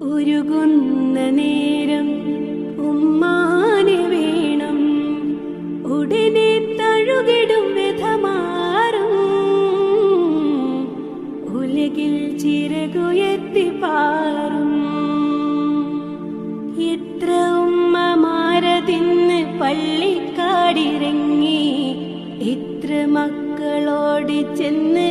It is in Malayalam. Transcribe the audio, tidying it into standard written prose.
ഉരുകുന്ന നേരം ഉമ്മാനെ വേണം, ഉടനെ തഴുകിടും വ്യഥമാറും. ഉലകിൽ ചിറകുയർത്തി പാറും. എത്ര ഉമ്മമാരതിന്ന് പള്ളിക്കാടിറങ്ങി, എത്ര മക്കളോട് ചെന്ന്